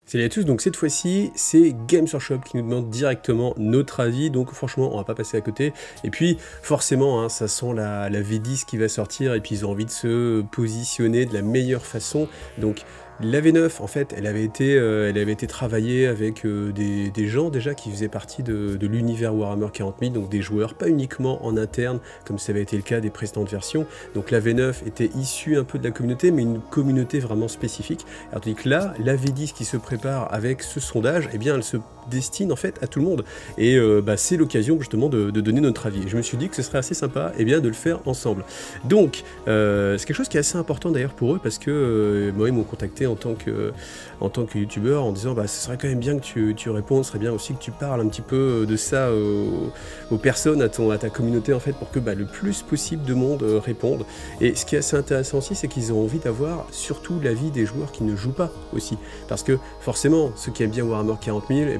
Salut à tous, donc cette fois-ci, c'est Games Workshop qui nous demande directement notre avis, donc franchement, on va pas passer à côté. Et puis, forcément, hein, ça sent la V10 qui va sortir, et puis ils ont envie de se positionner de la meilleure façon. Donc, la V9, en fait, elle avait été travaillée avec des gens déjà qui faisaient partie de l'univers Warhammer 40 000, donc des joueurs, pas uniquement en interne, comme ça avait été le cas des précédentes versions. Donc la V9 était issue un peu de la communauté, mais une communauté vraiment spécifique. Alors tandis que là, la V10 qui se prépare avec ce sondage, eh bien, elle se destine en fait à tout le monde. Et c'est l'occasion justement de donner notre avis. Et je me suis dit que ce serait assez sympa eh bien, de le faire ensemble. Donc, c'est quelque chose qui est assez important d'ailleurs pour eux, parce que moi, ils m'ont contacté en tant que youtubeur en disant ce serait quand même bien que tu répondes, ce serait bien aussi que tu parles un petit peu de ça aux personnes, à ta communauté en fait, pour que le plus possible de monde réponde. Et ce qui est assez intéressant aussi, c'est qu'ils ont envie d'avoir surtout l'avis des joueurs qui ne jouent pas aussi, parce que forcément ceux qui aiment bien Warhammer 40 000,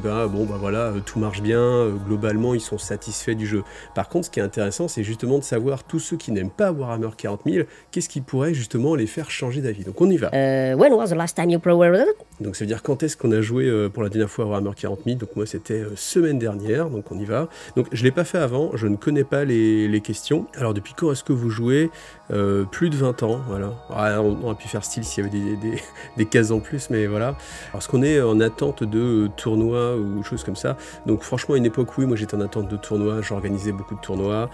voilà, tout marche bien, globalement ils sont satisfaits du jeu. Par contre, ce qui est intéressant, c'est justement de savoir tous ceux qui n'aiment pas Warhammer 40 000, qu'est-ce qui pourrait justement les faire changer d'avis. Donc on y va. When was the last time you played? Donc ça veut dire quand est-ce qu'on a joué pour la dernière fois à Warhammer 40 000. Donc moi c'était semaine dernière, donc on y va. Donc je ne l'ai pas fait avant, je ne connais pas les questions. Alors depuis quand est-ce que vous jouez? Plus de 20 ans, voilà. On aurait pu faire style s'il y avait des cases en plus, mais voilà. Parce qu'on est en attente de tournois ou choses comme ça. Donc franchement à une époque, oui, moi j'étais en attente de tournois, j'organisais beaucoup de tournois.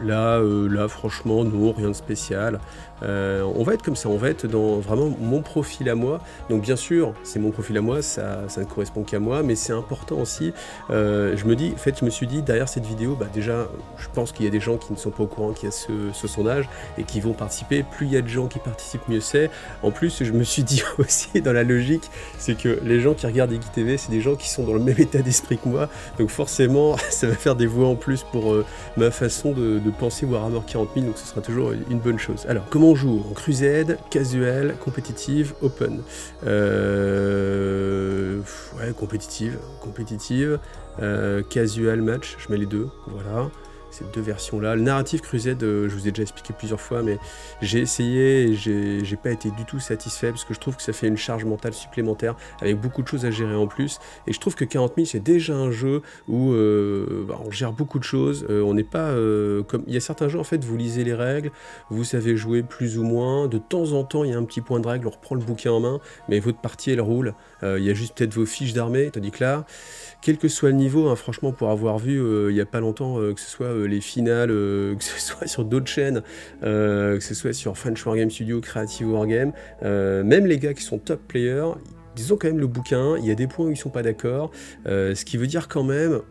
Là, franchement, non, rien de spécial. On va être comme ça, on va être dans vraiment mon profil à moi. Donc bien sûr, c'est mon profil à moi, ça ne correspond qu'à moi, mais c'est important aussi. Je me suis dit, derrière cette vidéo, déjà, je pense qu'il y a des gens qui ne sont pas au courant qu'il y a ce sondage et qui vont participer. Plus il y a de gens qui participent, mieux c'est. En plus, je me suis dit aussi, dans la logique, c'est que les gens qui regardent Geeky TV, c'est des gens qui sont dans le même état d'esprit que moi. Donc forcément, ça va faire des voix en plus pour ma façon de penser Warhammer 40 000, donc ce sera toujours une bonne chose. Alors, comment on joue? En crusade, casual, compétitive, open. Ouais, compétitive, casual match, je mets les deux, voilà. Ces deux versions-là. Le narratif crusade, je vous ai déjà expliqué plusieurs fois, mais j'ai essayé et j'ai pas été du tout satisfait parce que je trouve que ça fait une charge mentale supplémentaire avec beaucoup de choses à gérer en plus. Et je trouve que 40 000, c'est déjà un jeu où on gère beaucoup de choses. On n'est pas comme il y a certains jeux en fait, vous lisez les règles, vous savez jouer plus ou moins. De temps en temps, il y a un petit point de règle, on reprend le bouquin en main, mais votre partie elle roule. Il y a juste peut-être vos fiches d'armée, tandis que là, quel que soit le niveau, hein, franchement, pour avoir vu il n'y a pas longtemps, que ce soit les finales, que ce soit sur d'autres chaînes, que ce soit sur French Wargame Studio, Creative Wargame, même les gars qui sont top players, ils ont quand même le bouquin, il y a des points où ils sont pas d'accord, ce qui veut dire quand même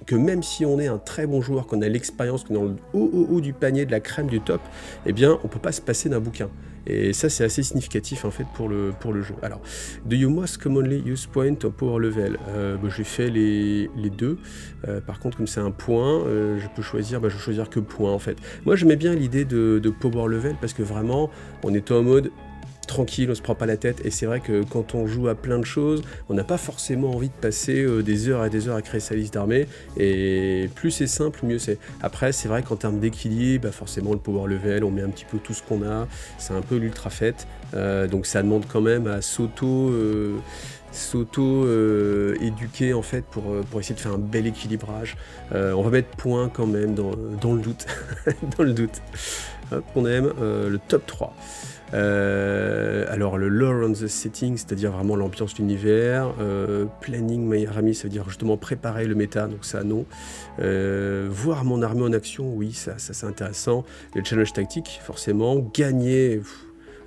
que même si on est un très bon joueur, qu'on a l'expérience, qu'on est dans le haut du panier, de la crème du top, eh bien on peut pas se passer d'un bouquin. Et ça c'est assez significatif en fait pour le jeu. Alors, do you most commonly use point or power level? J'ai fait les deux. Par contre, comme c'est un point, je peux choisir, je vais choisir que point en fait. Moi j'aimais bien l'idée de power level parce que vraiment on est en mode tranquille, on se prend pas la tête, et c'est vrai que quand on joue à plein de choses, on n'a pas forcément envie de passer des heures et des heures à créer sa liste d'armée, et plus c'est simple, mieux c'est. Après, c'est vrai qu'en termes d'équilibre, forcément le power level, on met un petit peu tout ce qu'on a, c'est un peu l'ultra fait, donc ça demande quand même à s'auto-éduquer en fait pour essayer de faire un bel équilibrage. On va mettre point quand même dans le doute. Dans le doute. Hop, on aime le top 3. Alors le lore on the setting, c'est-à-dire vraiment l'ambiance de l'univers, planning my army, ça veut dire justement préparer le méta, donc ça non. Voir mon armée en action, oui, ça c'est intéressant. Le challenge tactique, forcément, gagner.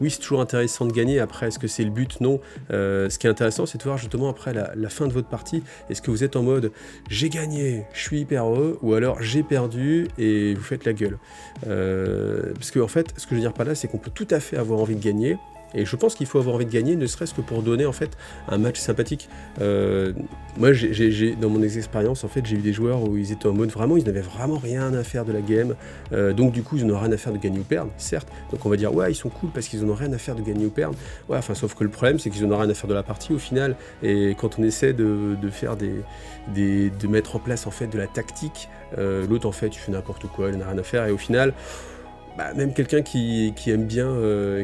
Oui, c'est toujours intéressant de gagner. Après, est-ce que c'est le but? Non. Ce qui est intéressant, c'est de voir justement après la fin de votre partie, est-ce que vous êtes en mode j'ai gagné, je suis hyper heureux, ou alors j'ai perdu et vous faites la gueule. Parce que en fait, ce que je veux dire par là, c'est qu'on peut tout à fait avoir envie de gagner. Et je pense qu'il faut avoir envie de gagner, ne serait-ce que pour donner en fait un match sympathique. Moi, dans mon expérience, en fait, j'ai eu des joueurs où ils étaient en mode vraiment, ils n'avaient vraiment rien à faire de la game. Donc du coup, ils n'en ont rien à faire de gagner ou perdre, certes. Donc on va dire ouais, ils sont cool parce qu'ils n'en ont rien à faire de gagner ou perdre. Ouais, enfin, sauf que le problème, c'est qu'ils n'en ont rien à faire de la partie au final. Et quand on essaie de faire de mettre en place en fait de la tactique, l'autre en fait, il fait n'importe quoi, il n'en a rien à faire. Et au final, même quelqu'un qui aime bien,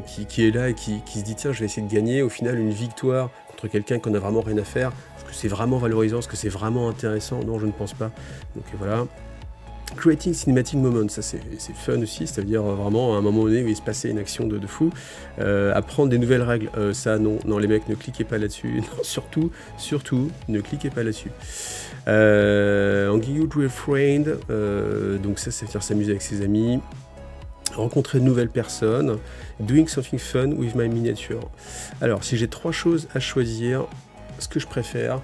qui est là et qui se dit tiens je vais essayer de gagner, au final une victoire contre quelqu'un qu'on a vraiment rien à faire, est-ce que c'est vraiment valorisant, est-ce que c'est vraiment intéressant? Non, je ne pense pas. Donc voilà. Creating cinematic moments, ça c'est fun aussi, c'est-à-dire vraiment à un moment donné où il se passait une action de fou. Apprendre des nouvelles règles, ça non, les mecs ne cliquez pas là-dessus, non, surtout, ne cliquez pas là-dessus. Hanging out with a friend, donc ça c'est faire s'amuser avec ses amis. Rencontrer de nouvelles personnes. Doing something fun with my miniature. Alors si j'ai 3 choses à choisir, ce que je préfère,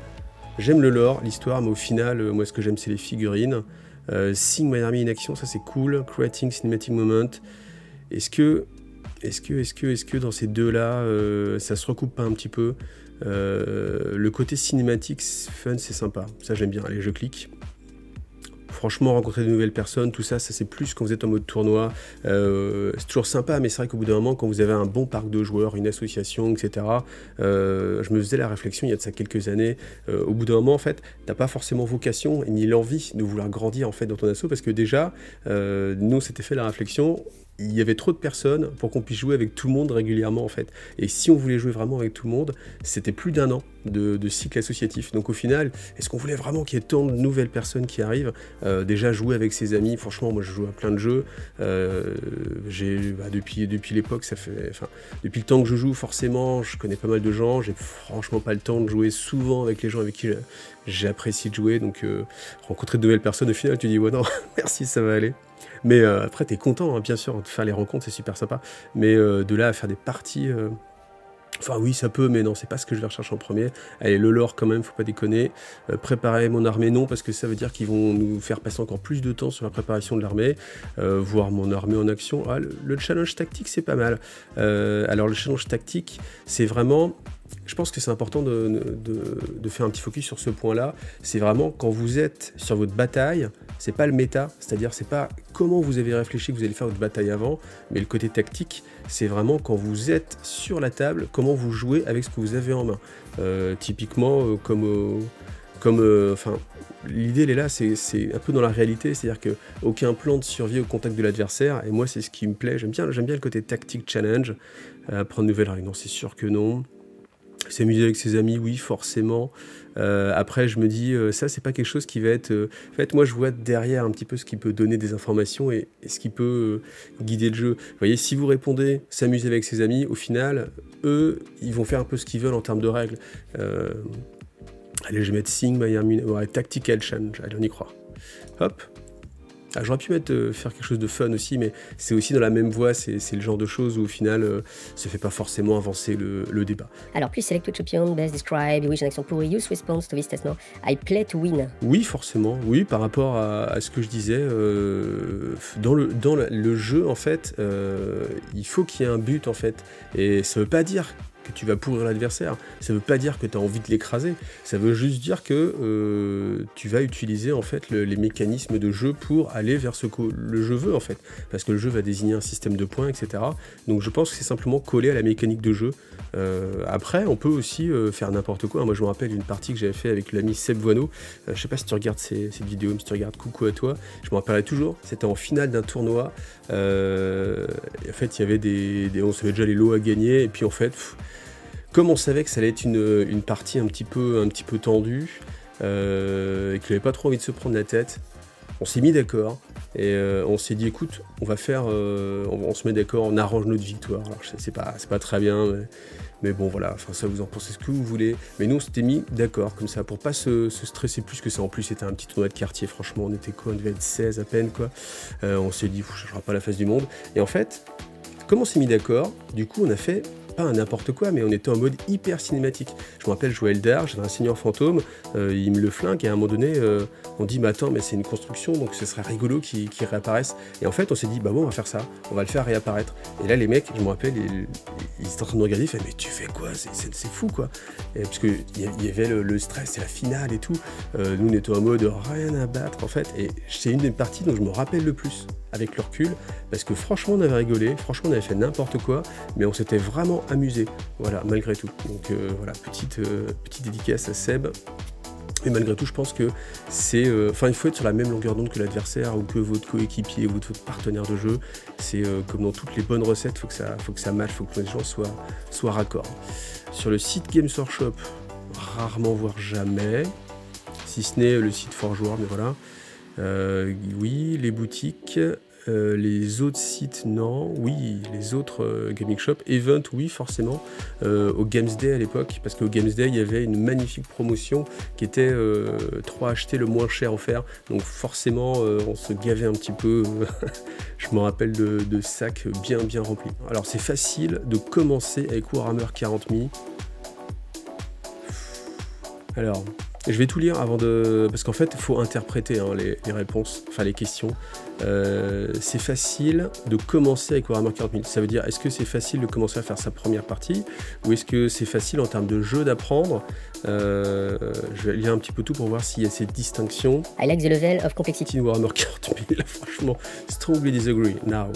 j'aime le lore, l'histoire, mais au final, moi ce que j'aime c'est les figurines. Seeing my army in action, ça c'est cool. Creating cinematic moment. Est-ce que dans ces deux-là, ça se recoupe pas un petit peu? Le côté cinématique, fun, c'est sympa. Ça j'aime bien. Allez, je clique. Franchement, rencontrer de nouvelles personnes, tout ça, c'est plus quand vous êtes en mode tournoi. C'est toujours sympa, mais c'est vrai qu'au bout d'un moment, quand vous avez un bon parc de joueurs, une association, etc., je me faisais la réflexion il y a de ça quelques années. Au bout d'un moment, en fait, t'as pas forcément vocation ni l'envie de vouloir grandir en fait dans ton asso, parce que déjà, nous, on s'était fait la réflexion. Il y avait trop de personnes pour qu'on puisse jouer avec tout le monde régulièrement en fait. Et si on voulait jouer vraiment avec tout le monde, c'était plus d'1 an de cycle associatif. Donc au final, est-ce qu'on voulait vraiment qu'il y ait tant de nouvelles personnes qui arrivent? Déjà jouer avec ses amis, franchement moi je joue à plein de jeux. Depuis l'époque, depuis le temps que je joue forcément, je connais pas mal de gens. J'ai franchement pas le temps de jouer souvent avec les gens avec qui j'apprécie de jouer. Donc rencontrer de nouvelles personnes, au final tu dis ouais non, merci ça va aller. Mais après, t'es content, hein, bien sûr, de faire les rencontres, c'est super sympa. Mais de là à faire des parties... Enfin oui, ça peut, mais non, c'est pas ce que je vais rechercher en premier. Allez, le lore quand même, faut pas déconner. Préparer mon armée, non, parce que ça veut dire qu'ils vont nous faire passer encore plus de temps sur la préparation de l'armée. Voir mon armée en action. Ah, le challenge tactique, c'est pas mal. Alors le challenge tactique, c'est vraiment... Je pense que c'est important de faire un petit focus sur ce point-là. C'est vraiment quand vous êtes sur votre bataille, c'est pas le méta, c'est-à-dire c'est pas comment vous avez réfléchi que vous allez faire votre bataille avant, mais le côté tactique, c'est vraiment quand vous êtes sur la table, comment vous jouez avec ce que vous avez en main. Typiquement, l'idée elle est là, c'est un peu dans la réalité, c'est-à-dire qu'aucun plan de survie au contact de l'adversaire, et moi c'est ce qui me plaît, j'aime bien le côté tactique challenge. Prendre de nouvelles règles, non, c'est sûr que non. S'amuser avec ses amis, oui, forcément. Après, je me dis, ça, c'est pas quelque chose qui va être... En fait, moi, je vois derrière un petit peu ce qui peut donner des informations et ce qui peut guider le jeu. Vous voyez, si vous répondez s'amuser avec ses amis, au final, eux, ils vont faire un peu ce qu'ils veulent en termes de règles. Allez, je vais mettre Sing, ouais, Tactical Challenge. Allez, on y croit. Hop. Ah, j'aurais pu faire quelque chose de fun aussi, mais c'est aussi dans la même voie, c'est le genre de choses où au final, ça fait pas forcément avancer le débat. Alors, please select which option best describe which an action poor use response to this test now. I play to win. Oui, forcément, oui, par rapport à ce que je disais, dans le jeu, en fait, il faut qu'il y ait un but, en fait, et ça veut pas dire que tu vas pourrir l'adversaire, ça veut pas dire que tu as envie de l'écraser, ça veut juste dire que tu vas utiliser en fait les mécanismes de jeu pour aller vers ce que le jeu veut en fait, parce que le jeu va désigner un système de points, etc. Donc je pense que c'est simplement collé à la mécanique de jeu. Après, on peut aussi faire n'importe quoi. Moi je me rappelle une partie que j'avais fait avec l'ami Seb Voineau, je sais pas si tu regardes cette vidéo, mais si tu regardes, coucou à toi, je me rappellerai toujours, c'était en finale d'un tournoi, en fait il y avait on savait déjà les lots à gagner, et puis en fait, comme on savait que ça allait être une partie un petit peu tendue, et qu'il n'avait pas trop envie de se prendre la tête, on s'est mis d'accord, et on s'est dit écoute, on va faire, on se met d'accord, on arrange notre victoire. Alors c'est pas très bien, mais bon voilà, enfin ça vous en pensez ce que vous voulez, mais nous on s'était mis d'accord comme ça, pour pas se stresser plus que ça. En plus c'était un petit tournoi de quartier, franchement on était quoi, on devait être 16 à peine quoi, on s'est dit, ça ne changera pas la face du monde, et en fait, comme on s'est mis d'accord, du coup on a fait pas un n'importe quoi, mais on était en mode hyper cinématique. Je me rappelle, je jouais Eldar, j'avais un seigneur fantôme, il me le flingue, et à un moment donné, on dit, mais attends, mais c'est une construction, donc ce serait rigolo qu'il réapparaisse. Et en fait, on s'est dit, bah bon, on va faire ça, on va le faire réapparaître. Et là, les mecs, je me rappelle, ils étaient en train de me regarder, ils faisaient, mais tu fais quoi? C'est fou, quoi. Et parce qu'il y avait le stress, c'est la finale et tout. Nous, on était en mode rien à battre, en fait. Et c'est une des parties dont je me rappelle le plus, avec le recul, parce que franchement, on avait rigolé, franchement, on avait fait n'importe quoi, mais on s'était vraiment amusé, voilà, malgré tout. Donc voilà, petite dédicace à Seb. Mais malgré tout, je pense que c'est... Enfin, il faut être sur la même longueur d'onde que l'adversaire ou que votre coéquipier ou votre partenaire de jeu. C'est comme dans toutes les bonnes recettes, il faut que ça matche, il faut que les gens soient raccords. Sur le site Games Workshop, rarement voire jamais, si ce n'est le site Forge World, mais voilà. Oui, les boutiques, les autres sites, non. Oui, les autres gaming shop. Event, oui, forcément. Au Games Day à l'époque, parce qu'au Games Day, il y avait une magnifique promotion qui était 3 achetés le moins cher offert. Donc forcément, on se gavait un petit peu. Je me rappelle de sacs bien remplis. Alors, c'est facile de commencer avec Warhammer 40 000. Alors... Je vais tout lire avant de... Parce qu'en fait, il faut interpréter hein, les réponses, enfin les questions. C'est facile de commencer avec Warhammer 40 000. Ça veut dire, est-ce que c'est facile de commencer à faire sa première partie? Ou est-ce que c'est facile en termes de jeu d'apprendre? Je vais lire un petit peu tout pour voir s'il y a cette distinction. I like the level of complexity. Warhammer 40 000, franchement, strongly disagree. Now.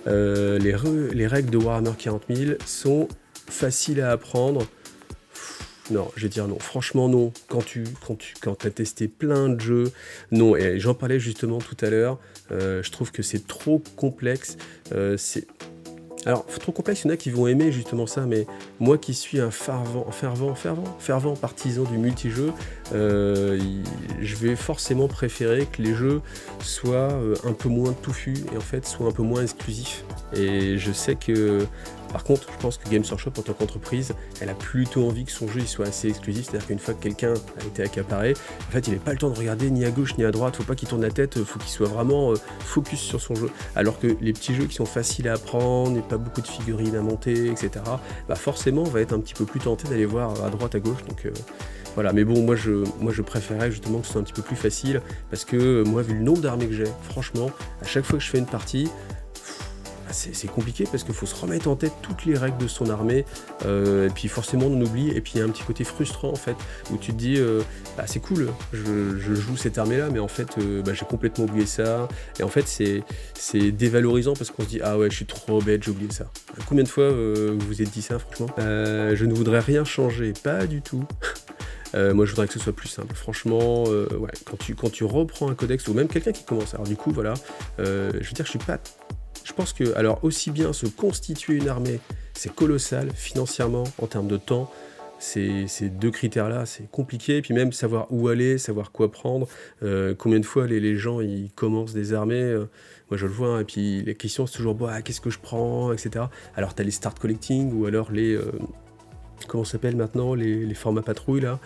Les règles de Warhammer 40 000 sont faciles à apprendre. Non, je vais dire non. Franchement, non. Quand tu as testé plein de jeux, non. Et j'en parlais justement tout à l'heure. Je trouve que c'est trop complexe. Alors, trop complexe, il y en a qui vont aimer justement ça, mais moi qui suis un fervent partisan du multijeu, je vais forcément préférer que les jeux soient un peu moins touffus et en fait soient un peu moins exclusifs. Et je sais que... Par contre, je pense que Games Workshop, en tant qu'entreprise, elle a plutôt envie que son jeu il soit assez exclusif, c'est-à-dire qu'une fois que quelqu'un a été accaparé, en fait, il n'a pas le temps de regarder ni à gauche ni à droite, faut pas qu'il tourne la tête, faut qu'il soit vraiment focus sur son jeu. Alors que les petits jeux qui sont faciles à apprendre, et pas beaucoup de figurines à monter, etc., bah forcément, on va être un petit peu plus tenté d'aller voir à droite, à gauche, donc... Voilà, mais bon, moi je préférais justement que ce soit un petit peu plus facile, parce que moi, vu le nombre d'armées que j'ai, franchement, à chaque fois que je fais une partie, c'est compliqué parce qu'il faut se remettre en tête toutes les règles de son armée, et puis forcément on oublie, et puis il y a un petit côté frustrant en fait, où tu te dis, c'est cool, je joue cette armée là, mais en fait j'ai complètement oublié ça, et en fait c'est dévalorisant parce qu'on se dit, ah ouais, je suis trop bête, j'ai oublié ça. Combien de fois vous vous êtes dit ça franchement? Je ne voudrais rien changer, pas du tout. Moi je voudrais que ce soit plus simple, franchement, ouais, quand tu reprends un codex, ou même quelqu'un qui commence, alors du coup voilà, je veux dire, je pense que, alors aussi bien se constituer une armée, c'est colossal financièrement, en termes de temps, ces deux critères-là, c'est compliqué, et puis même savoir où aller, savoir quoi prendre, combien de fois les gens ils commencent des armées, moi je le vois, hein, et puis les questions c'est toujours, qu'est-ce que je prends, etc. Alors tu as les start collecting, ou alors les... comment ça s'appelle maintenant, les formats patrouille là,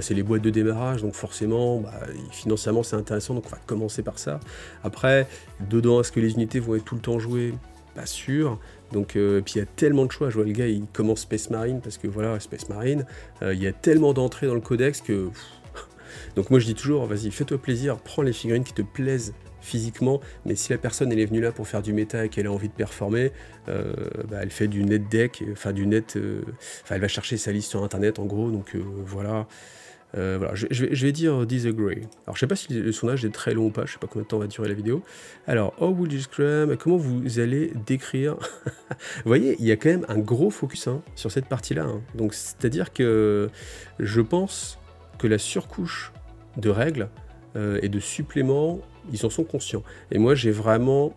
c'est les boîtes de démarrage, donc forcément financièrement c'est intéressant, donc on va commencer par ça. Après, dedans, est-ce que les unités vont être tout le temps jouées? Pas sûr. Donc puis il y a tellement de choix, je vois le gars il commence Space Marine, parce que voilà, Space Marine, il y a tellement d'entrées dans le codex que... Donc moi je dis toujours, vas-y, fais-toi plaisir, prends les figurines qui te plaisent physiquement, mais si la personne elle est venue là pour faire du méta et qu'elle a envie de performer, elle fait du net deck, enfin du net, elle va chercher sa liste sur internet en gros, donc voilà. Voilà, je vais dire disagree. Alors je sais pas si le sondage est très long ou pas, je sais pas combien de temps va durer la vidéo. Alors, how would you scrum, comment vous allez décrire Vous voyez, il y a quand même un gros focus sur cette partie-là, donc c'est-à-dire que je pense que la surcouche de règles et de suppléments, ils en sont conscients. Et moi, j'ai vraiment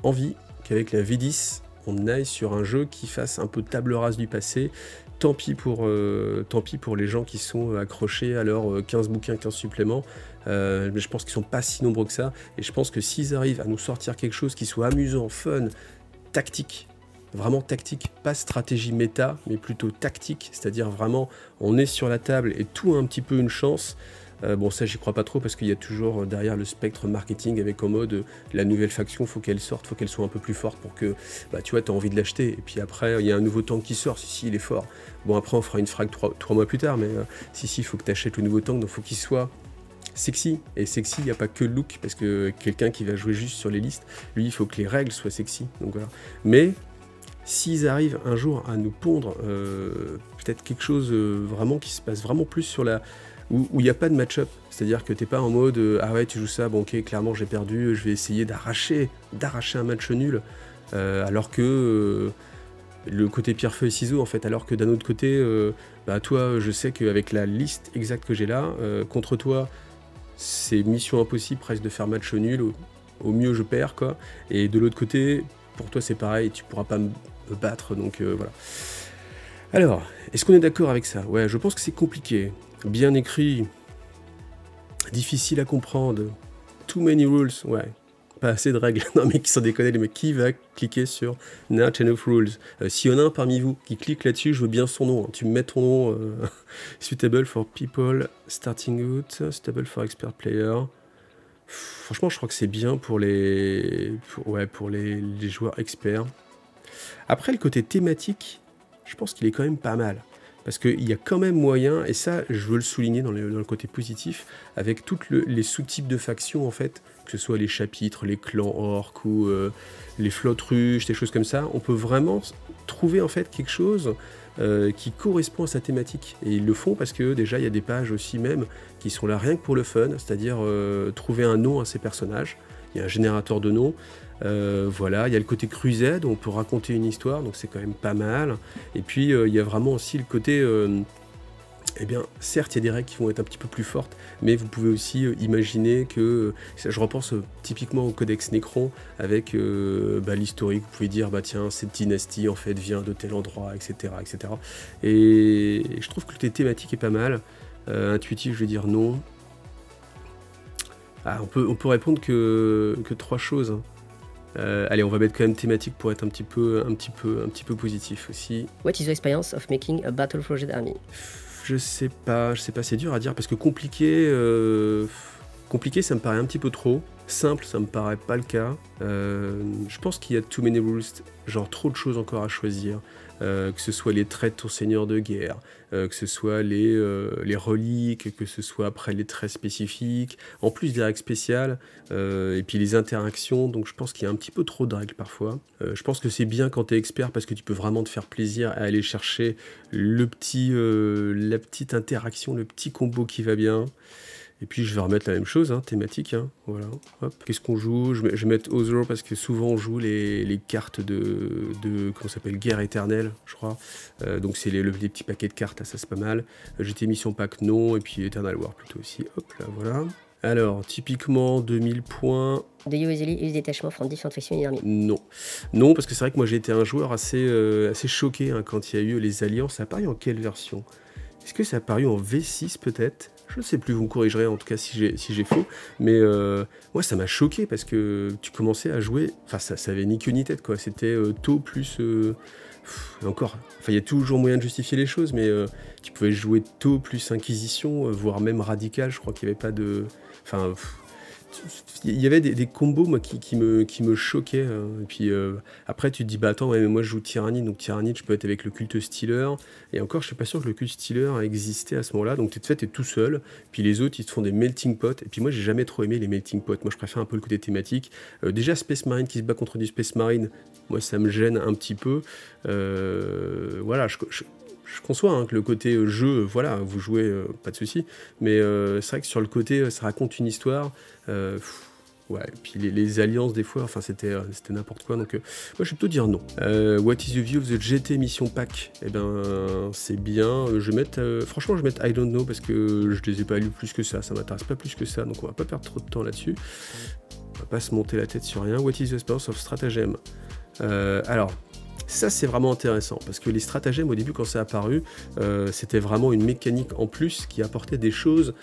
envie qu'avec la V10, on aille sur un jeu qui fasse un peu table rase du passé. Tant pis pour les gens qui sont accrochés à leurs 15 bouquins, 15 suppléments. Mais je pense qu'ils sont pas si nombreux que ça. Et je pense que s'ils arrivent à nous sortir quelque chose qui soit amusant, fun, tactique, vraiment tactique, pas stratégie méta, mais plutôt tactique, c'est-à-dire vraiment on est sur la table et tout a un petit peu une chance. Bon, ça j'y crois pas trop parce qu'il y a toujours derrière le spectre marketing avec en mode la nouvelle faction, faut qu'elle sorte, faut qu'elle soit un peu plus forte pour que tu vois, t'as envie de l'acheter. Et puis après, il y a un nouveau tank qui sort, si il est fort. Bon, après on fera une frag 3 mois plus tard, mais si, il faut que t'achètes le nouveau tank, donc faut qu'il soit sexy. Et sexy, il n'y a pas que le look, parce que quelqu'un qui va jouer juste sur les listes, lui, il faut que les règles soient sexy. Donc voilà. Mais s'ils arrivent un jour à nous pondre peut-être quelque chose vraiment qui se passe vraiment plus sur la... où il n'y a pas de match-up, c'est-à-dire que t'es pas en mode ah ouais tu joues ça, bon ok clairement j'ai perdu, je vais essayer d'arracher un match nul, alors que le côté pierre-feuille-ciseaux en fait, alors que d'un autre côté, bah toi, je sais qu'avec la liste exacte que j'ai là, contre toi, c'est mission impossible presque de faire match nul, au mieux je perds quoi, et de l'autre côté, pour toi c'est pareil, tu pourras pas me battre, donc voilà. Alors, est-ce qu'on est d'accord avec ça? Ouais, je pense que c'est compliqué, bien écrit, difficile à comprendre, too many rules, ouais. Pas assez de règles. Non mais qui s'en déconne les mecs, qui va cliquer sur Not enough rules? S'il y en a un parmi vous qui clique là-dessus, je veux bien son nom, hein. Tu me mets ton nom, suitable for people starting out, suitable for expert player. Franchement, je crois que c'est bien pour les joueurs experts. Après, le côté thématique, je pense qu'il est quand même pas mal. Parce qu'il y a quand même moyen, et ça, je veux le souligner dans le côté positif, avec tous les sous-types de factions, en fait, que ce soit les chapitres, les clans orques ou les flottes ruches, des choses comme ça, on peut vraiment trouver, en fait, quelque chose qui correspond à sa thématique. Et ils le font parce que, déjà, il y a des pages aussi même qui sont là rien que pour le fun, c'est-à-dire trouver un nom à ces personnages. Il y a un générateur de noms. Voilà, il y a le côté crusade, on peut raconter une histoire, donc c'est quand même pas mal. Et puis il y a vraiment aussi le côté, eh bien, certes il y a des règles qui vont être un petit peu plus fortes, mais vous pouvez aussi imaginer que, je repense typiquement au Codex Necron, avec l'historique, vous pouvez dire, bah tiens, cette dynastie en fait vient de tel endroit, etc. etc. Et je trouve que le thématique est pas mal. Intuitif, je vais dire non. Ah, on peut répondre que 3 choses, hein. Allez, on va mettre quand même thématique pour être un petit peu positif aussi. What is your experience of making a battle-forged army? Je sais pas, c'est dur à dire parce que compliqué, ça me paraît un petit peu trop. Simple, ça me paraît pas le cas. Je pense qu'il y a too many rules, genre trop de choses encore à choisir. Que ce soit les traits de ton seigneur de guerre, que ce soit les reliques, que ce soit après les traits spécifiques, en plus des règles spéciales, et puis les interactions, donc je pense qu'il y a un petit peu trop de règles parfois. Je pense que c'est bien quand tu es expert parce que tu peux vraiment te faire plaisir à aller chercher la petite interaction, le petit combo qui va bien. Et puis je vais remettre la même chose, hein, thématique, hein, voilà. Hop. Qu'est-ce qu'on joue? Je vais mettre Other parce que souvent on joue les cartes de comment ça s'appelle, Guerre éternelle, je crois. Donc c'est les petits paquets de cartes, là, ça c'est pas mal. GT Mission Pack non, et puis Eternal War plutôt aussi. Hop là, voilà. Alors, typiquement 2000 points. Do you usually use detachment from different factions in army? Non. Non, parce que c'est vrai que moi j'ai été un joueur assez choqué hein, quand il y a eu les alliances. Ça a apparu en quelle version? Est-ce que ça a apparu en V6 peut-être? Je ne sais plus, vous me corrigerez en tout cas si j'ai faux, mais ouais, ça m'a choqué parce que tu commençais à jouer, enfin ça avait ni queue ni tête quoi, c'était taux plus, encore, enfin il y a toujours moyen de justifier les choses, mais tu pouvais jouer taux plus inquisition, voire même radical, je crois qu'il n'y avait pas de, enfin... Il y avait des combos moi, qui me choquaient. Et puis après, tu te dis, bah attends, ouais, mais moi je joue Tyrannide, donc Tyrannide, je peux être avec le culte Stealer. Et encore, je suis pas sûr que le culte Stealer a existé à ce moment-là. Donc tu es tout seul. Puis les autres, ils te font des melting pot. Et puis moi, j'ai jamais trop aimé les melting pot. Moi, je préfère un peu le côté thématique. Déjà, Space Marine qui se bat contre du Space Marine, moi, ça me gêne un petit peu. Voilà, je conçois hein, que le côté jeu, voilà, vous jouez, pas de souci, mais c'est vrai que sur le côté, ça raconte une histoire, ouais, et puis les alliances des fois, enfin c'était n'importe quoi, donc moi je vais plutôt dire non. What is your view of the GT Mission Pack? Eh ben c'est bien, je vais mettre, franchement je vais mettre I don't know parce que je les ai pas lus plus que ça m'intéresse pas plus que ça, donc on va pas perdre trop de temps là-dessus, on va pas se monter la tête sur rien. What is the experience of stratagem? Alors, ça c'est vraiment intéressant parce que les stratagèmes au début quand c'est apparu c'était vraiment une mécanique en plus qui apportait des choses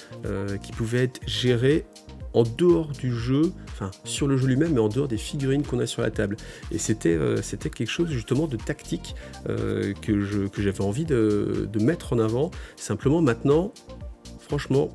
qui pouvaient être gérées en dehors du jeu, enfin sur le jeu lui-même mais en dehors des figurines qu'on a sur la table, et c'était quelque chose justement de tactique que j'avais envie de mettre en avant. Simplement maintenant franchement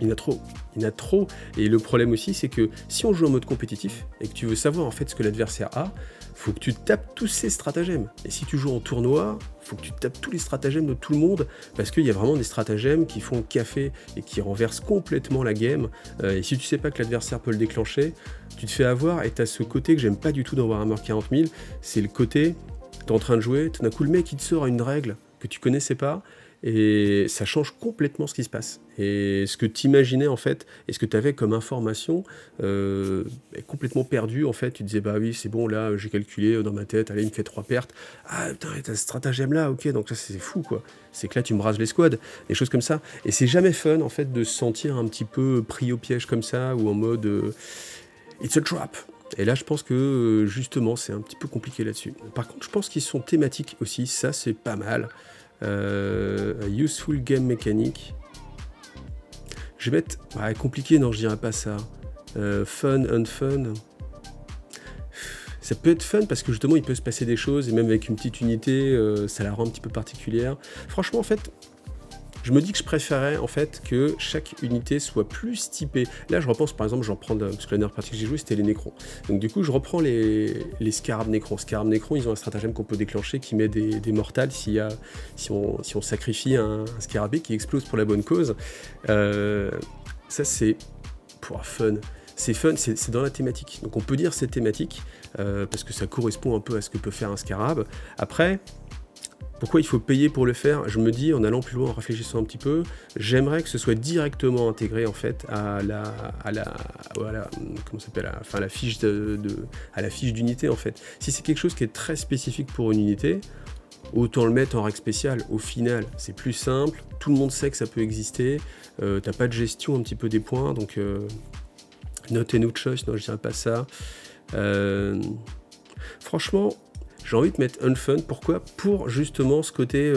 il y en a trop, et le problème aussi c'est que si on joue en mode compétitif et que tu veux savoir en fait ce que l'adversaire a, faut que tu tapes tous ces stratagèmes. Et si tu joues en tournoi, faut que tu tapes tous les stratagèmes de tout le monde, parce qu'il y a vraiment des stratagèmes qui font café et qui renversent complètement la game. Et si tu sais pas que l'adversaire peut le déclencher, tu te fais avoir, et t'as ce côté que j'aime pas du tout dans Warhammer 40 000, c'est le côté, t'es en train de jouer, tout d'un coup le mec il te sort une règle que tu connaissais pas, et ça change complètement ce qui se passe. Et ce que tu imaginais en fait, et ce que tu avais comme information est complètement perdu en fait. Tu disais bah oui c'est bon là j'ai calculé dans ma tête, allez il me fait 3 pertes. Ah putain t'as ce stratagème là, ok donc ça c'est fou quoi. C'est que là tu me rases les squads, des choses comme ça. Et c'est jamais fun en fait de se sentir un petit peu pris au piège comme ça ou en mode it's a trap. Et là, je pense que, justement, c'est un petit peu compliqué là-dessus. Par contre, je pense qu'ils sont thématiques aussi. Ça, c'est pas mal. Useful game mécanique. Je vais mettre... Ouais, compliqué, non, je dirais pas ça. Fun, unfun. Ça peut être fun parce que, justement, il peut se passer des choses. Et même avec une petite unité, ça la rend un petit peu particulière. Franchement, en fait... Je me dis que je préférais en fait que chaque unité soit plus typée. Là je repense par exemple, parce que la dernière partie que j'ai jouée c'était les Nécrons. Donc du coup je reprends les Scarabs Nécrons. Scarabs Nécrons ils ont un stratagème qu'on peut déclencher qui met des mortals si on sacrifie un scarabée qui explose pour la bonne cause. Ça c'est pour fun. C'est fun, c'est dans la thématique. Donc on peut dire c'est thématique parce que ça correspond un peu à ce que peut faire un scarab. Après... Pourquoi il faut payer pour le faire? Je me dis, en allant plus loin, en réfléchissant un petit peu, j'aimerais que ce soit directement intégré en fait à comment s'appelle, à la fiche d'unité en fait. Si c'est quelque chose qui est très spécifique pour une unité, autant le mettre en règle spéciale. Au final, c'est plus simple, tout le monde sait que ça peut exister, t'as pas de gestion un petit peu des points, donc not a new choice, non je dirais pas ça. Franchement, j'ai envie de mettre unfun, pourquoi? Pour justement ce côté,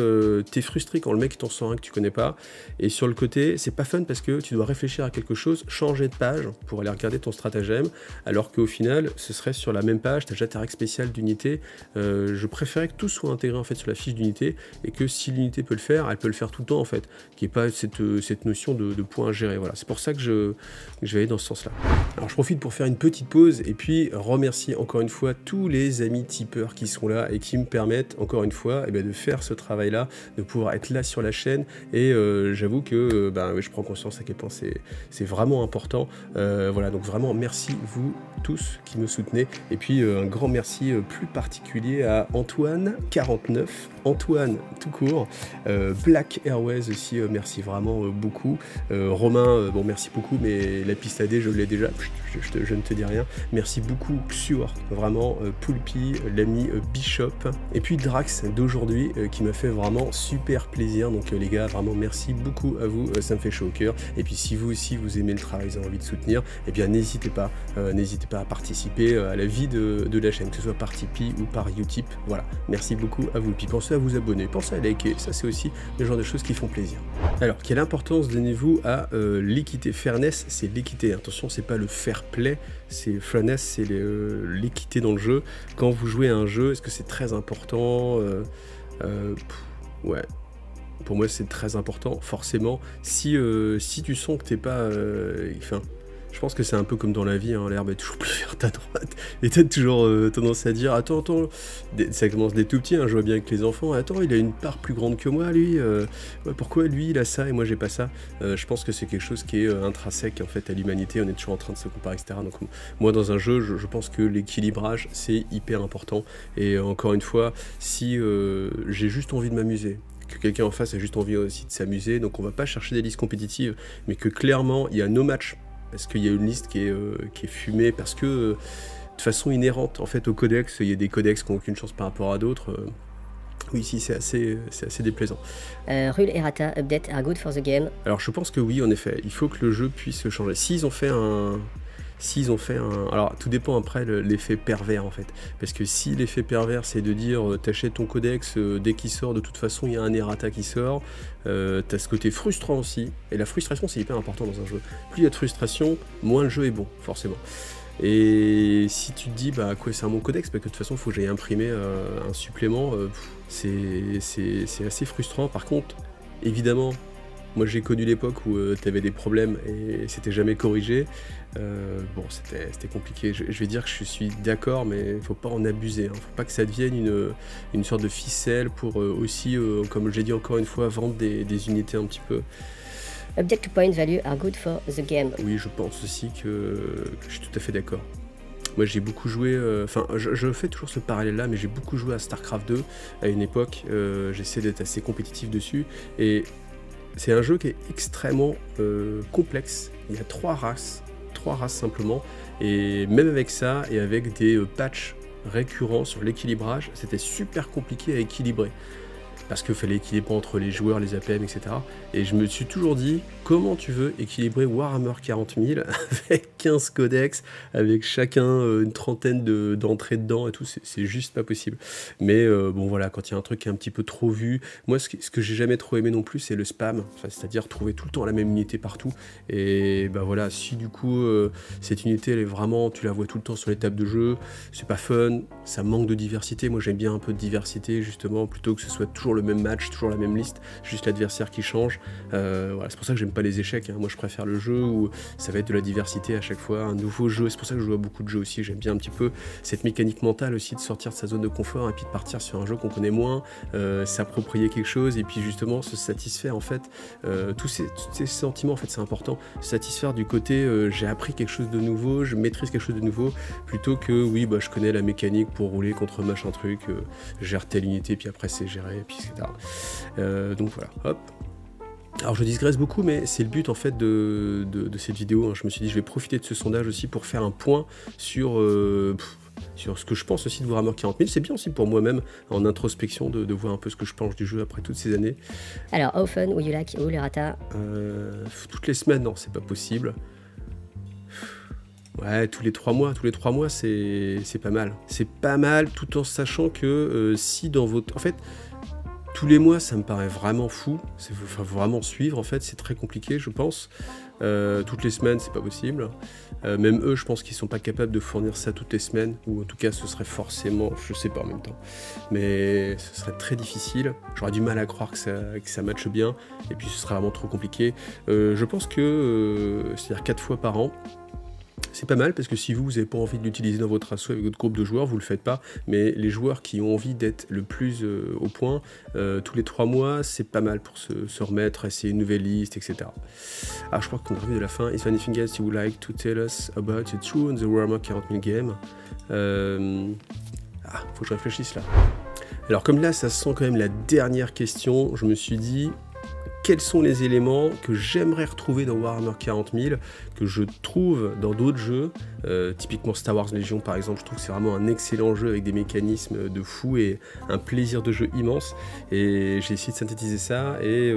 t'es frustré quand le mec t'en sort un que tu connais pas, et sur le côté, c'est pas fun parce que tu dois réfléchir à quelque chose, changer de page pour aller regarder ton stratagème, alors qu'au final, ce serait sur la même page, t'as déjà ta règle spéciale d'unité. Je préférais que tout soit intégré en fait sur la fiche d'unité, et que si l'unité peut le faire, elle peut le faire tout le temps en fait, qu'il n'y ait pas cette notion de points à gérer. Voilà, c'est pour ça que je vais aller dans ce sens-là. Alors je profite pour faire une petite pause, et puis remercier encore une fois tous les amis tipeurs qui sont là et qui me permettent encore une fois de faire ce travail là, de pouvoir être là sur la chaîne, et j'avoue que je prends conscience à quel point c'est vraiment important. Voilà, donc vraiment merci vous tous qui me soutenez, et puis un grand merci plus particulier à Antoine49, Antoine tout court, Black Airways aussi, merci vraiment beaucoup, Romain, bon merci beaucoup, mais la piste AD je l'ai déjà, je ne te dis rien, merci beaucoup Xuort, vraiment Poulpi, l'ami Bishop, et puis Drax d'aujourd'hui qui m'a fait vraiment super plaisir, donc les gars vraiment merci beaucoup à vous, ça me fait chaud au cœur. Et puis si vous aussi vous aimez le travail, vous avez envie de soutenir, et bien n'hésitez pas à participer à la vie de la chaîne, que ce soit par Tipeee ou par Utip. Voilà, merci beaucoup à vous, puis pensez à vous abonner, pensez à liker, ça c'est aussi le genre de choses qui font plaisir. Alors quelle importance donnez-vous à l'équité? Fairness c'est l'équité, attention c'est pas le fair play, c'est fairness, c'est l'équité dans le jeu. Quand vous jouez à un jeu, est-ce que c'est très important? Ouais, pour moi c'est très important, forcément. Si tu sens que t'es pas... je pense que c'est un peu comme dans la vie, hein, l'herbe est toujours plus verte à droite. Et t'as toujours tendance à dire, attends, ça commence dès tout petit, hein, je vois bien avec les enfants, attends, il a une part plus grande que moi, lui, pourquoi lui il a ça et moi j'ai pas ça? Je pense que c'est quelque chose qui est intrinsèque en fait à l'humanité, on est toujours en train de se comparer, etc. Donc moi dans un jeu, je pense que l'équilibrage c'est hyper important. Et encore une fois, si j'ai juste envie de m'amuser, que quelqu'un en face a juste envie aussi de s'amuser, donc on va pas chercher des listes compétitives, mais que clairement il y a no match, parce qu'il y a une liste qui est fumée, parce que de façon inhérente en fait au codex, il y a des codex qui n'ont aucune chance par rapport à d'autres. Oui, ici c'est assez déplaisant. Rule errata update are good for the game. Alors je pense que oui, en effet, il faut que le jeu puisse changer. S'ils ont fait un... Alors tout dépend après l'effet pervers en fait, parce que si l'effet pervers c'est de dire t'achètes ton codex, dès qu'il sort de toute façon il y a un errata qui sort, t'as ce côté frustrant aussi, et la frustration c'est hyper important dans un jeu. Plus il y a de frustration, moins le jeu est bon, forcément. Et si tu te dis bah à quoi sert mon codex, parce que de toute façon il faut que j'aille imprimer un supplément, c'est assez frustrant. Par contre, évidemment, moi j'ai connu l'époque où tu avais des problèmes et c'était jamais corrigé. Bon, c'était compliqué. Je vais dire que je suis d'accord, mais il ne faut pas en abuser. Hein. Faut pas que ça devienne une sorte de ficelle pour aussi, comme j'ai dit encore une fois, vendre des unités un petit peu. Update to point value are good for the game. Oui, je pense aussi que je suis tout à fait d'accord. Moi j'ai beaucoup joué, enfin je fais toujours ce parallèle là, mais j'ai beaucoup joué à StarCraft 2 à une époque, j'essaie d'être assez compétitif dessus, et c'est un jeu qui est extrêmement complexe. Il y a trois races simplement, et même avec ça et avec des patchs récurrents sur l'équilibrage, c'était super compliqué à équilibrer. Parce qu'il fallait équilibrer entre les joueurs, les APM, etc. Et je me suis toujours dit, comment tu veux équilibrer Warhammer 40 000 avec 15 codex, avec chacun une trentaine d'entrées dedans et tout, c'est juste pas possible. Mais bon voilà, quand il y a un truc qui est un petit peu trop vu, moi ce que j'ai jamais trop aimé non plus, c'est le spam, enfin, c'est-à-dire trouver tout le temps la même unité partout. Et bah voilà, si du coup cette unité elle est vraiment, tu la vois tout le temps sur les tables de jeu, c'est pas fun, ça manque de diversité. Moi j'aime bien un peu de diversité justement, plutôt que ce soit toujours le même match, toujours la même liste, juste l'adversaire qui change. Voilà, c'est pour ça que j'aime pas les échecs, hein. Moi je préfère le jeu où ça va être de la diversité à chaque fois, un nouveau jeu. C'est pour ça que je joue à beaucoup de jeux aussi. J'aime bien un petit peu cette mécanique mentale aussi de sortir de sa zone de confort et puis de partir sur un jeu qu'on connaît moins, s'approprier quelque chose et puis justement se satisfaire en fait. Tous ces sentiments en fait c'est important, satisfaire du côté j'ai appris quelque chose de nouveau, je maîtrise quelque chose de nouveau, plutôt que oui bah je connais la mécanique pour rouler contre machin truc, gère telle unité puis après c'est géré et puis etc. Donc voilà, hop. Alors je digresse beaucoup, mais c'est le but en fait de cette vidéo, hein. Je me suis dit je vais profiter de ce sondage aussi pour faire un point sur ce que je pense aussi de Warhammer 40 000. C'est bien aussi pour moi-même en introspection de voir un peu ce que je pense du jeu après toutes ces années. Alors, how often would you like all errata? Toutes les semaines, non, c'est pas possible. Ouais, tous les 3 mois, c'est pas mal. C'est pas mal, tout en sachant que si dans votre... En fait, tous les mois, ça me paraît vraiment fou. Faut vraiment suivre, en fait, c'est très compliqué, je pense. Toutes les semaines, c'est pas possible. Même eux, je pense qu'ils sont pas capables de fournir ça toutes les semaines, ou en tout cas, ce serait forcément, je sais pas en même temps. Mais ce serait très difficile. J'aurais du mal à croire que ça matche bien, et puis ce serait vraiment trop compliqué. Je pense que, c'est-à-dire 4 fois par an, c'est pas mal parce que si vous n'avez pas envie de l'utiliser dans votre asso avec votre groupe de joueurs, vous le faites pas. Mais les joueurs qui ont envie d'être le plus au point, tous les 3 mois, c'est pas mal pour se remettre, essayer une nouvelle liste, etc. Alors je crois qu'on arrive de la fin. Is there anything else you would like to tell us about the true on the Warhammer 40 000 game? Faut que je réfléchisse là. Alors comme là, ça sent quand même la dernière question, je me suis dit... Quels sont les éléments que j'aimerais retrouver dans Warhammer 40 000, que je trouve dans d'autres jeux, typiquement Star Wars Legion par exemple, je trouve que c'est vraiment un excellent jeu avec des mécanismes de fou et un plaisir de jeu immense, et j'ai essayé de synthétiser ça, et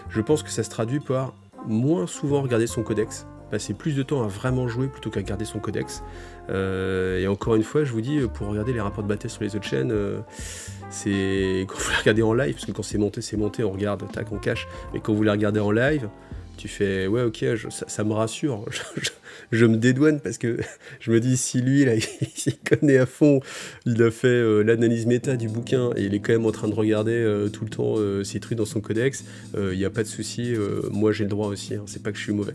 je pense que ça se traduit par moins souvent regarder son codex, passer plus de temps à vraiment jouer plutôt qu'à garder son codex. Et encore une fois, je vous dis, pour regarder les rapports de bataille sur les autres chaînes, c'est quand vous les regardez en live, parce que quand c'est monté, on regarde, tac, on cache, mais quand vous les regardez en live, tu fais, ouais, ok, ça me rassure, je me dédouane parce que je me dis, si lui, là, il connaît à fond, il a fait l'analyse méta du bouquin et il est quand même en train de regarder tout le temps ses trucs dans son codex, il n'y a pas de souci, moi j'ai le droit aussi, hein, c'est pas que je suis mauvais.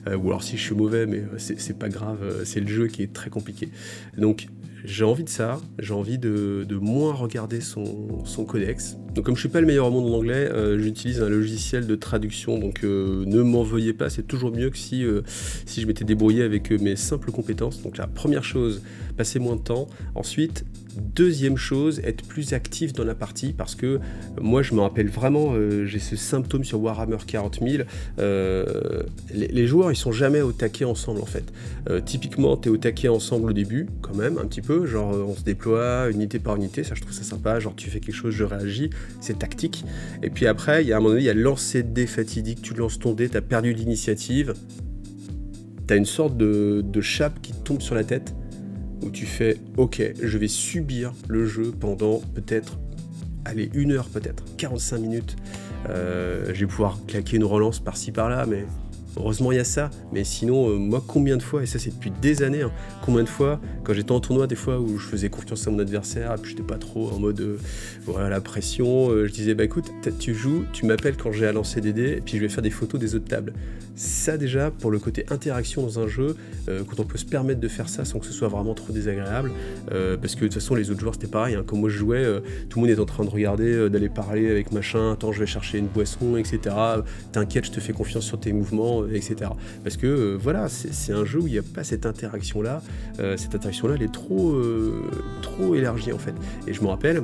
Ou alors si je suis mauvais, mais c'est pas grave, c'est le jeu qui est très compliqué. Donc, j'ai envie de ça, j'ai envie de moins regarder son codex. Donc comme je suis pas le meilleur au monde en anglais, j'utilise un logiciel de traduction, donc ne m'en veuillez pas, c'est toujours mieux que si je m'étais débrouillé avec mes simples compétences. Donc la première chose, passer moins de temps. Ensuite, deuxième chose, être plus actif dans la partie, parce que moi je me rappelle vraiment, j'ai ce symptôme sur Warhammer 40 000, les joueurs ils sont jamais au taquet ensemble en fait. Typiquement t'es au taquet ensemble au début, quand même, un petit peu, genre on se déploie unité par unité, ça je trouve ça sympa, genre tu fais quelque chose, je réagis, c'est tactique. Et puis après, il y a un moment donné, il y a lancer de dés fatidique, tu lances ton dé, t'as perdu l'initiative, t'as une sorte de chape qui te tombe sur la tête, où tu fais, ok, je vais subir le jeu pendant peut-être, allez, 1 heure peut-être, 45 minutes, je vais pouvoir claquer une relance par-ci par-là, mais heureusement il y a ça, mais sinon, moi combien de fois, et ça c'est depuis des années, hein, combien de fois, quand j'étais en tournoi, des fois où je faisais confiance à mon adversaire, et puis j'étais pas trop en mode, voilà, la pression, je disais, bah écoute, tu joues, tu m'appelles quand j'ai à lancer des dés, et puis je vais faire des photos des autres tables. Ça déjà, pour le côté interaction dans un jeu, quand on peut se permettre de faire ça sans que ce soit vraiment trop désagréable, parce que de toute façon les autres joueurs c'était pareil, hein, quand moi je jouais, tout le monde est en train de regarder, d'aller parler avec machin, attends je vais chercher une boisson, etc. T'inquiète, je te fais confiance sur tes mouvements, etc. Parce que voilà, c'est un jeu où il n'y a pas cette interaction-là. Cette interaction-là, elle est trop élargie en fait. Et je me rappelle,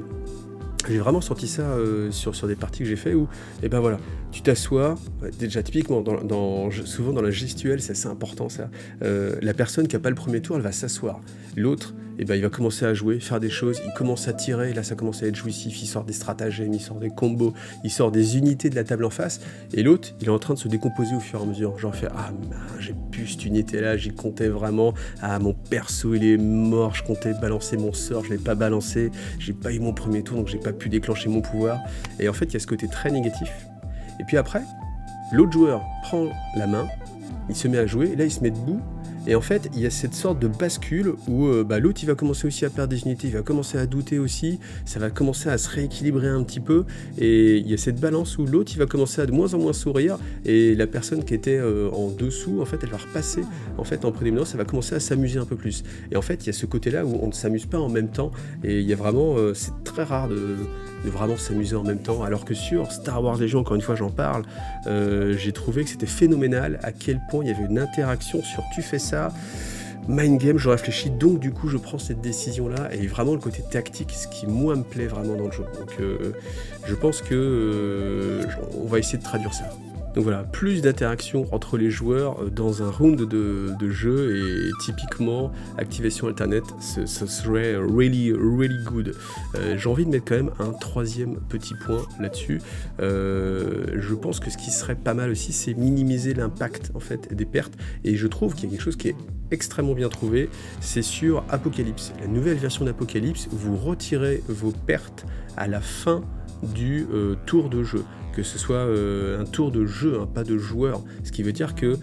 j'ai vraiment senti ça sur des parties que j'ai fait où, et ben voilà, tu t'assois, déjà typiquement, souvent dans la gestuelle, c'est assez important ça, la personne qui n'a pas le premier tour, elle va s'asseoir. L'autre, et ben il va commencer à jouer, faire des choses, il commence à tirer, et là ça commence à être jouissif, il sort des stratagèmes, il sort des combos, il sort des unités de la table en face, et l'autre, il est en train de se décomposer au fur et à mesure. Genre fait, ah j'ai plus cette unité-là, j'y comptais vraiment, ah mon perso il est mort, je comptais balancer mon sort, je l'ai pas balancé, j'ai pas eu mon premier tour, donc j'ai pas pu déclencher mon pouvoir. Et en fait, il y a ce côté très négatif. Et puis après, l'autre joueur prend la main, il se met à jouer, et là il se met debout, et en fait, il y a cette sorte de bascule où l'autre il va commencer aussi à perdre des unités, il va commencer à douter aussi, ça va commencer à se rééquilibrer un petit peu, et il y a cette balance où l'autre il va commencer à de moins en moins sourire, et la personne qui était en dessous, en fait, elle va repasser en fait en prédominance, ça va commencer à s'amuser un peu plus. Et en fait, il y a ce côté-là où on ne s'amuse pas en même temps, et il y a vraiment, c'est très rare de vraiment s'amuser en même temps, alors que sur Star Wars Legion, encore une fois j'en parle, j'ai trouvé que c'était phénoménal à quel point il y avait une interaction sur tu fais ça, mind game, je réfléchis, donc du coup je prends cette décision là, et vraiment le côté tactique, ce qui moi me plaît vraiment dans le jeu. Donc je pense que on va essayer de traduire ça. Donc voilà, plus d'interaction entre les joueurs dans un round de jeu, et typiquement activation alternate, ce serait really good. J'ai envie de mettre quand même un troisième petit point là-dessus. Je pense que ce qui serait pas mal aussi, c'est minimiser l'impact en fait des pertes, et je trouve qu'il y a quelque chose qui est extrêmement bien trouvé, c'est sur Apocalypse. La nouvelle version d'Apocalypse, vous retirez vos pertes à la fin du tour de jeu, que ce soit un tour de jeu, hein, pas de joueur, ce qui veut dire que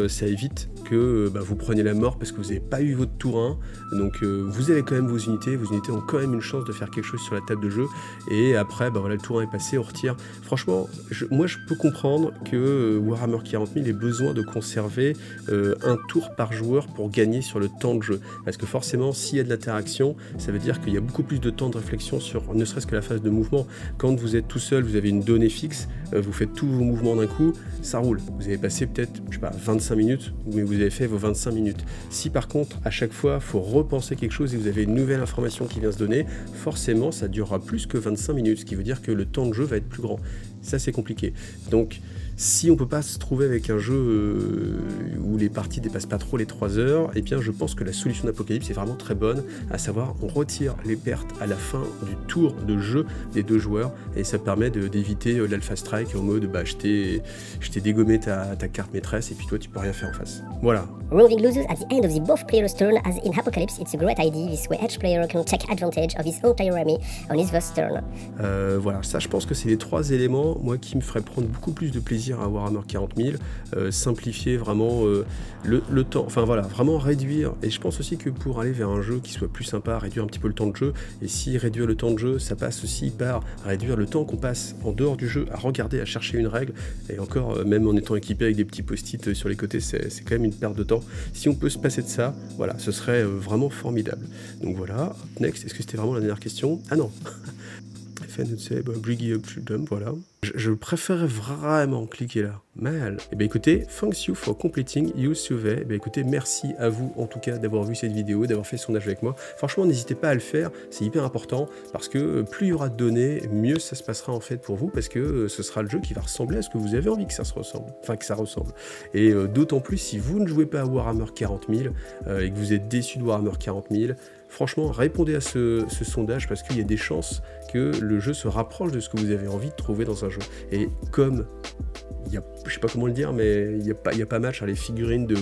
ça évite que vous preniez la mort parce que vous n'avez pas eu votre tour 1, donc vous avez quand même vos unités ont quand même une chance de faire quelque chose sur la table de jeu, et après voilà, le tour 1 est passé, on retire. Franchement, moi je peux comprendre que Warhammer 40 000 ait besoin de conserver un tour par joueur pour gagner sur le temps de jeu, parce que forcément s'il y a de l'interaction, ça veut dire qu'il y a beaucoup plus de temps de réflexion sur ne serait-ce que la phase de mouvement. Quand vous êtes tout seul, vous avez une donnée fixe, vous faites tous vos mouvements d'un coup, ça roule. Vous avez passé peut-être, je sais pas, 25 minutes, mais vous avez fait vos 25 minutes. Si par contre, à chaque fois, il faut repenser quelque chose et vous avez une nouvelle information qui vient se donner, forcément, ça durera plus que 25 minutes, ce qui veut dire que le temps de jeu va être plus grand. Ça, c'est compliqué. Donc, si on ne peut pas se trouver avec un jeu où les parties dépassent pas trop les 3 heures, eh bien je pense que la solution d'Apocalypse est vraiment très bonne, à savoir on retire les pertes à la fin du tour de jeu des deux joueurs, et ça permet d'éviter l'alpha strike en mode je t'ai dégommé ta carte maîtresse et puis toi tu peux rien faire en face. Voilà. Removing losers at the end of the both players' turn, as in Apocalypse, it's a great idea. This way each player can take advantage of his entire army on his first turn. Voilà, ça je pense que c'est les 3 éléments moi qui me feraient prendre beaucoup plus de plaisir à Warhammer 40 000, simplifier vraiment le temps, enfin voilà, vraiment réduire, et je pense aussi que pour aller vers un jeu qui soit plus sympa, réduire un petit peu le temps de jeu, et si réduire le temps de jeu, ça passe aussi par réduire le temps qu'on passe en dehors du jeu à regarder, à chercher une règle, et encore, même en étant équipé avec des petits post-it sur les côtés, c'est quand même une perte de temps. Si on peut se passer de ça, voilà, ce serait vraiment formidable. Donc voilà, next, est-ce que c'était vraiment la dernière question? Ah non. Voilà. Je préférais vraiment cliquer là. Mal. Et bien écoutez, thanks you for completing your survey. Et bien écoutez, merci à vous en tout cas d'avoir vu cette vidéo, d'avoir fait ce sondage avec moi. Franchement, n'hésitez pas à le faire, c'est hyper important, parce que plus il y aura de données, mieux ça se passera en fait pour vous, parce que ce sera le jeu qui va ressembler à ce que vous avez envie que ça se ressemble. Enfin, que ça ressemble. Et d'autant plus si vous ne jouez pas à Warhammer 40 000 et que vous êtes déçu de Warhammer 40 000, franchement, répondez à ce sondage, parce qu'il y a des chances que le jeu se rapproche de ce que vous avez envie de trouver dans un jeu. Et comme je sais pas comment le dire, mais il y a pas match, hein, les figurines de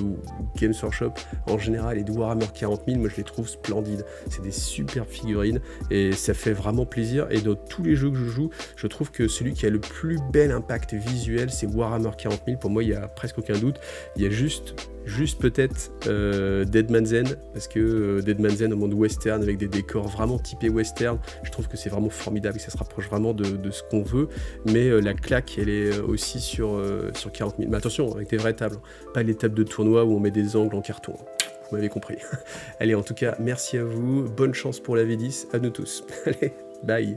Games Workshop en général et de Warhammer 40 000, moi je les trouve splendides. C'est des superbes figurines et ça fait vraiment plaisir. Et dans tous les jeux que je joue, je trouve que celui qui a le plus bel impact visuel, c'est Warhammer 40 000. Pour moi, il y a presque aucun doute. Il y a juste peut-être Dead Man's End, parce que Dead Man's End au monde western avec des décors vraiment typés western, je trouve que c'est vraiment formidable et ça se rapproche vraiment de ce qu'on veut, mais la claque elle est aussi sur 40 000, mais attention avec des vraies tables, pas les tables de tournoi où on met des angles en carton, vous m'avez compris. Allez, en tout cas merci à vous, bonne chance pour la V10, à nous tous, allez, bye.